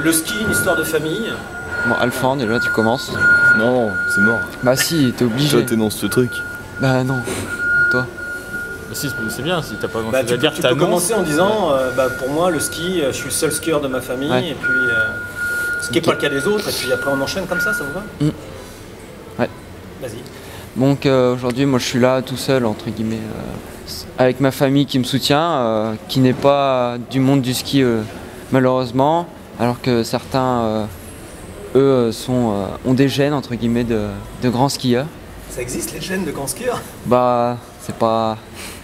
Le ski, une histoire de famille. Bon, Alphan, déjà, tu commences. Non, c'est mort. Bah si, t'es obligé. Toi, t'énonces ce truc. Bah non. Toi. Bah si, c'est bien, si t'as pas grand Bah, chose à dire, tu peux commencer en disant, pour moi, le ski, je suis le seul skieur de ma famille, Ouais. et puis, ce qui n'est pas le cas des autres, et puis après on enchaîne comme ça vous va? Ouais. Vas-y. Donc aujourd'hui, moi je suis là tout seul, entre guillemets, avec ma famille qui me soutient, qui n'est pas du monde du ski malheureusement, alors que certains, eux, ont des gènes, entre guillemets, de grands skieurs. Ça existe les gènes de grands skieurs? Bah, c'est pas...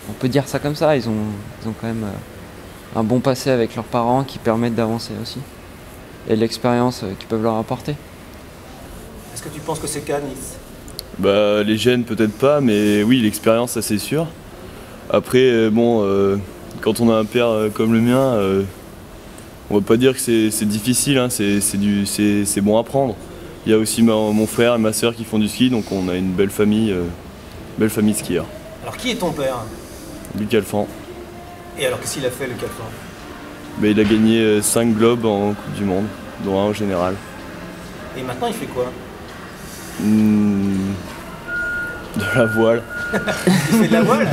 On peut dire ça comme ça, ils ont quand même un bon passé avec leurs parents qui permettent d'avancer aussi. Et l'expérience qu'ils peuvent leur apporter. Est-ce que tu penses que c'est le cas, Nice? Bah, les gènes, peut-être pas, mais oui, l'expérience, ça c'est sûr. Après, quand on a un père comme le mien, on va pas dire que c'est difficile, hein, c'est bon à prendre. Il y a aussi mon frère et ma soeur qui font du ski, donc on a une belle famille de skieurs. Alors qui est ton père? Luc Alphand. Et alors qu'est-ce qu'il a fait, Luc Alphand? Bah, il a gagné 5 globes en Coupe du Monde, dont un au général. Et maintenant il fait quoi? De la voile. Il fait de la voile?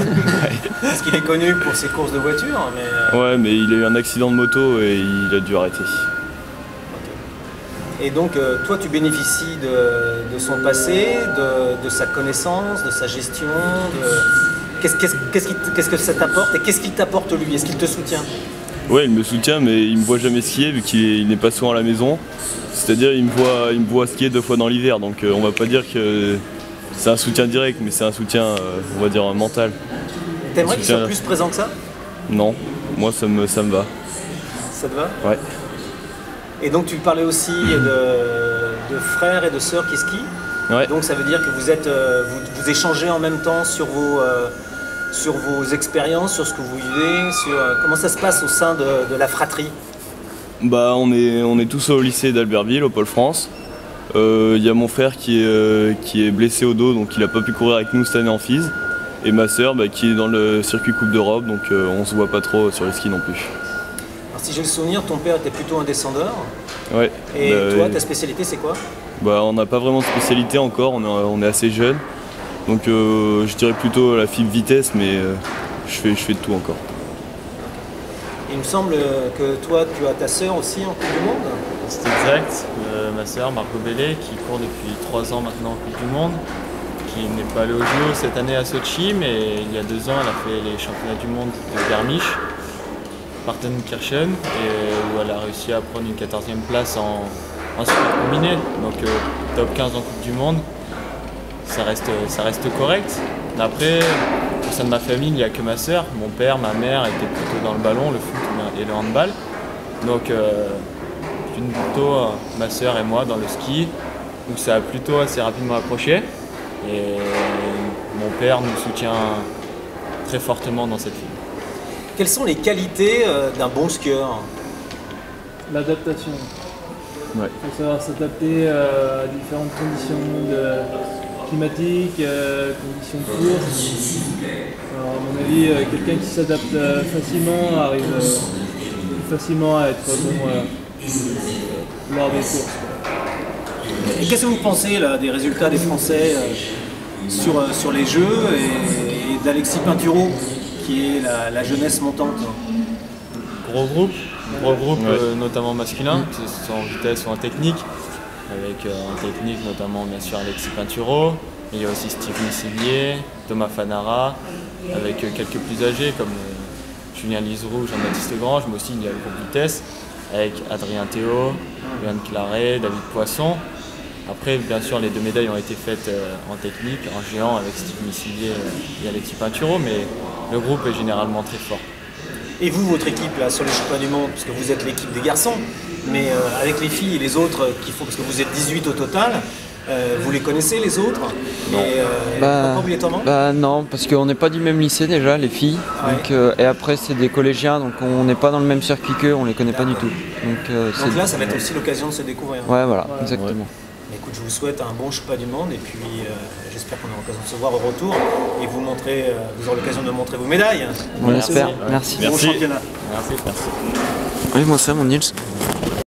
Parce qu'il est connu pour ses courses de voiture, mais... Ouais, mais il a eu un accident de moto et il a dû arrêter. Et donc, toi, tu bénéficies de son passé, de sa connaissance, de sa gestion. Qu'est-ce que ça t'apporte et qu'est-ce qu'il t'apporte lui? Est-ce qu'il te soutient? Ouais, il me soutient, mais il me voit jamais skier vu qu'il n'est pas souvent à la maison. C'est-à-dire, il me voit skier 2 fois dans l'hiver, donc on va pas dire que c'est un soutien direct, mais c'est un soutien, on va dire, mental. T'aimerais qu'il soit plus présent que ça? Non, moi ça me va. Ça te va? Ouais. Et donc tu parlais aussi de frères et de sœurs qui skient. Ouais. Donc ça veut dire que vous échangez en même temps sur vos expériences, sur ce que vous vivez, sur comment ça se passe au sein de la fratrie. Bah on est tous au lycée d'Albertville, au Pôle France. Il y a mon frère qui est blessé au dos, donc il n'a pas pu courir avec nous cette année en FIS. Et ma sœur qui est dans le circuit Coupe d'Europe, donc on se voit pas trop sur les skis non plus. Alors si j'ai le souvenir, ton père était plutôt un descendeur. Ouais. Et toi, ta spécialité c'est quoi? Bah on n'a pas vraiment de spécialité encore, on est assez jeune. Donc je dirais plutôt la fibre vitesse, mais je fais de tout encore. Il me semble que toi, tu as ta sœur aussi en Coupe du Monde. C'est exact, ma sœur Margot Bellet qui court depuis 3 ans maintenant en Coupe du Monde, qui n'est pas allée au JO cette année à Sochi, mais il y a 2 ans elle a fait les championnats du monde de Garmisch, Partenkirchen, et où elle a réussi à prendre une 14e place en super combiné, donc top 15 en Coupe du Monde, ça reste correct. Après, au sein de ma famille, il n'y a que ma sœur, mon père, ma mère étaient plutôt dans le ballon, le foot et le handball, donc plutôt ma sœur et moi dans le ski, où ça a plutôt assez rapidement accroché, et mon père nous soutient très fortement dans cette ligne. Quelles sont les qualités d'un bon skieur? L'adaptation. Ouais. Il faut savoir s'adapter à différentes conditions climatiques, conditions de course. Alors, à mon avis, quelqu'un qui s'adapte facilement arrive plus facilement à être bon lors des courses. Et qu'est-ce que vous pensez là, des résultats des Français sur les Jeux et d'Alexis Pinturault, qui est la jeunesse montante? Gros groupe, Ouais. notamment masculin, que ce soit en vitesse ou en technique, avec en technique notamment bien sûr Alexis Pinturault, il y a aussi Steve Missillier, Thomas Fanara, avec quelques plus âgés comme Julien Liseroux, Jean-Baptiste Grange, mais aussi il y a le groupe vitesse, avec Adrien Théo, Yann Claret, David Poisson. Après, bien sûr, les 2 médailles ont été faites en technique, en géant, avec Steve Missillier et Alexis Pinturault, mais le groupe est généralement très fort. Et vous, votre équipe là sur les championnats du monde, parce que vous êtes l'équipe des garçons, mais avec les filles et les autres parce que vous êtes 18 au total, vous les connaissez les autres? Non. Pas obligatoirement? Bah non, parce qu'on n'est pas du même lycée déjà, les filles. Ouais. Donc, et après c'est des collégiens, donc on n'est pas dans le même circuit qu'eux, on les connaît pas du tout. Donc là, ça va être aussi l'occasion de se découvrir. Ouais, voilà, exactement. Écoute, je vous souhaite un bon championnat du monde et puis j'espère qu'on aura l'occasion de se voir au retour et vous aurez l'occasion de montrer vos médailles. On l'espère, merci. Bon championnat. Merci. Oui, moi ça, mon Nils.